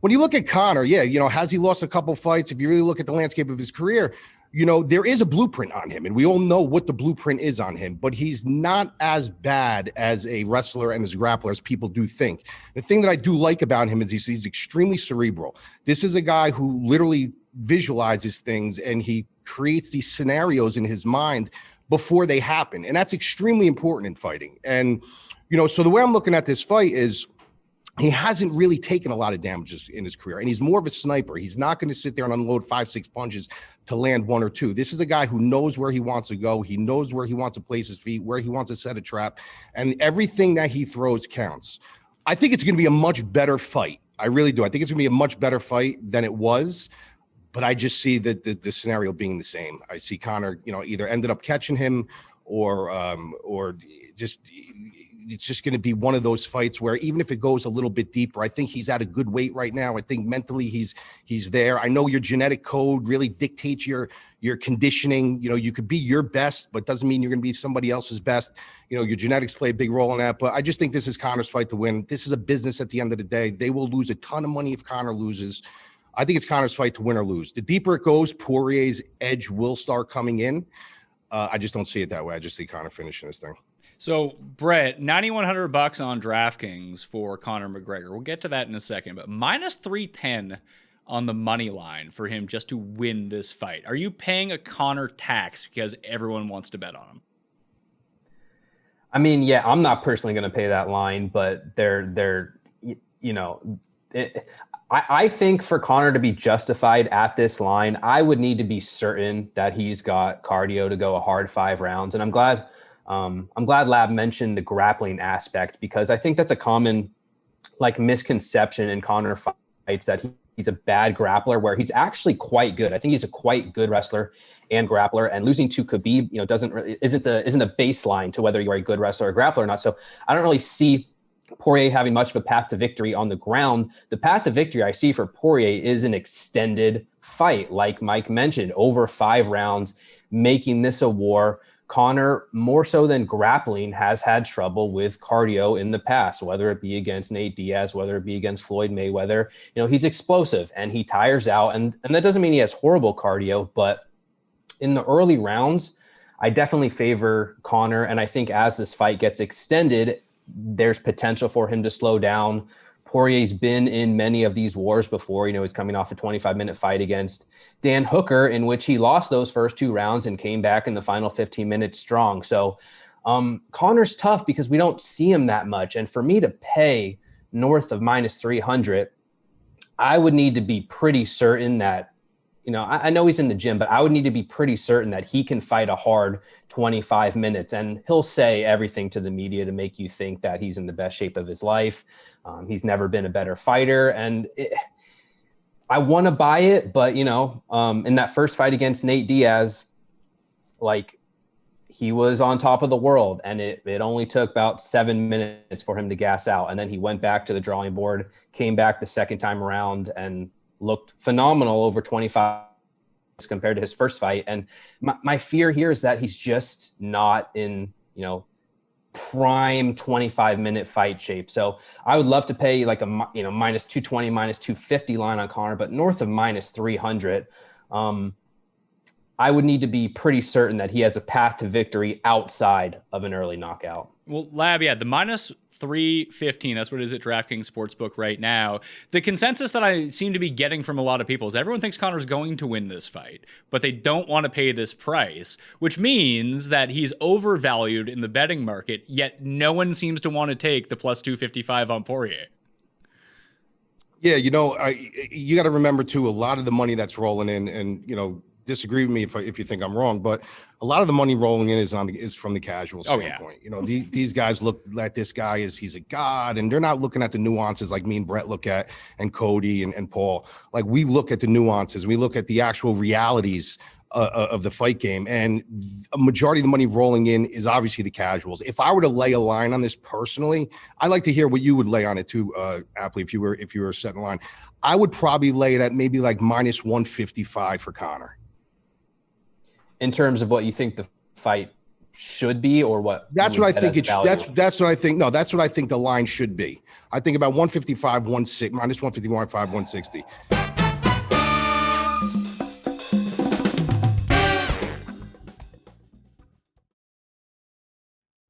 When you look at Conor, yeah, has he lost a couple fights? If you really look at the landscape of his career, there is a blueprint on him, and we all know what the blueprint is on him, but he's not as bad as a wrestler and as a grappler as people do think. The thing that I do like about him is he's extremely cerebral. This is a guy who literally visualizes things, and he creates these scenarios in his mind before they happen. And that's extremely important in fighting. And, so the way I'm looking at this fight is, he hasn't really taken a lot of damages in his career, and he's more of a sniper. He's not going to sit there and unload 5-6 punches to land 1 or 2. This is a guy who knows where he wants to go. He knows where he wants to place his feet, where he wants to set a trap, and everything that he throws counts. I think it's going to be a much better fight. I really do. I think it's going to be a much better fight than it was, but I just see the scenario being the same. I see Conor, either ended up catching him or just it's just going to be one of those fights where even if it goes a little bit deeper, I think he's at a good weight right now. I think mentally he's there. I know your genetic code really dictates your conditioning. You could be your best, but doesn't mean you're going to be somebody else's best. Your genetics play a big role in that. But I just think this is Conor's fight to win. This is a business at the end of the day. They will lose a ton of money if Conor loses. I think it's Conor's fight to win or lose. The deeper it goes, Poirier's edge will start coming in. I just don't see it that way. I just see Conor finishing this thing. So, Brett, $9,100 on DraftKings for Conor McGregor. We'll get to that in a second, but minus 310 on the money line for him just to win this fight. Are you paying a Conor tax because everyone wants to bet on him? I mean, yeah, I'm not personally going to pay that line, but I think for Conor to be justified at this line, I would need to be certain that he's got cardio to go a hard 5 rounds. And I'm glad Lab mentioned the grappling aspect, because I think that's a common misconception in Conor fights, that he's a bad grappler, where he's actually quite good. I think he's a quite good wrestler and grappler, and losing to Khabib, isn't a baseline to whether you're a good wrestler or grappler or not. So I don't really see Poirier having much of a path to victory on the ground. The path to victory I see for Poirier is an extended fight, like Mike mentioned, over 5 rounds, making this a war. Conor, more so than grappling, has had trouble with cardio in the past, whether it be against Nate Diaz, whether it be against Floyd Mayweather. He's explosive and he tires out. And that doesn't mean he has horrible cardio, but in the early rounds, I definitely favor Conor. And I think as this fight gets extended, there's potential for him to slow down. Poirier's been in many of these wars before. He's coming off a 25-minute fight against Dan Hooker, in which he lost those first 2 rounds and came back in the final 15 minutes strong. So Conor's tough because we don't see him that much. And for me to pay north of minus 300, I would need to be pretty certain that, I know he's in the gym, but I would need to be pretty certain that he can fight a hard 25 minutes. And he'll say everything to the media to make you think that he's in the best shape of his life. He's never been a better fighter. And I want to buy it, but, in that first fight against Nate Diaz, he was on top of the world, and it only took about 7 minutes for him to gas out. And then he went back to the drawing board, came back the second time around, and looked phenomenal over 25 compared to his first fight. And my fear here is that he's just not in, prime 25-minute fight shape. So I would love to pay like a, minus 220, minus 250 line on Conor, but north of minus 300, I would need to be pretty certain that he has a path to victory outside of an early knockout. Well, Lab, yeah, the minus 315, that's what it is at DraftKings Sportsbook right now. The consensus that I seem to be getting from a lot of people is everyone thinks Conor's going to win this fight, but they don't want to pay this price, which means that he's overvalued in the betting market, yet no one seems to want to take the plus 255 on Poirier. Yeah, you got to remember, too, a lot of the money that's rolling in, and, disagree with me if you think I'm wrong, but a lot of the money rolling in is from the casual standpoint. Oh, yeah. These guys look at this guy as he's a god, and they're not looking at the nuances like me and Brett look at, and Cody and Paul. Like, we look at the nuances, we look at the actual realities of the fight game, and a majority of the money rolling in is obviously the casuals. If I were to lay a line on this personally, I'd like to hear what you would lay on it too, Appley, if you were setting a line. I would probably lay it at maybe like minus 155 for Conor. In terms of what you think the fight should be, or what? That's what I think that's what I think. No, that's what I think the line should be. I think about 155, 160, minus 151, 160.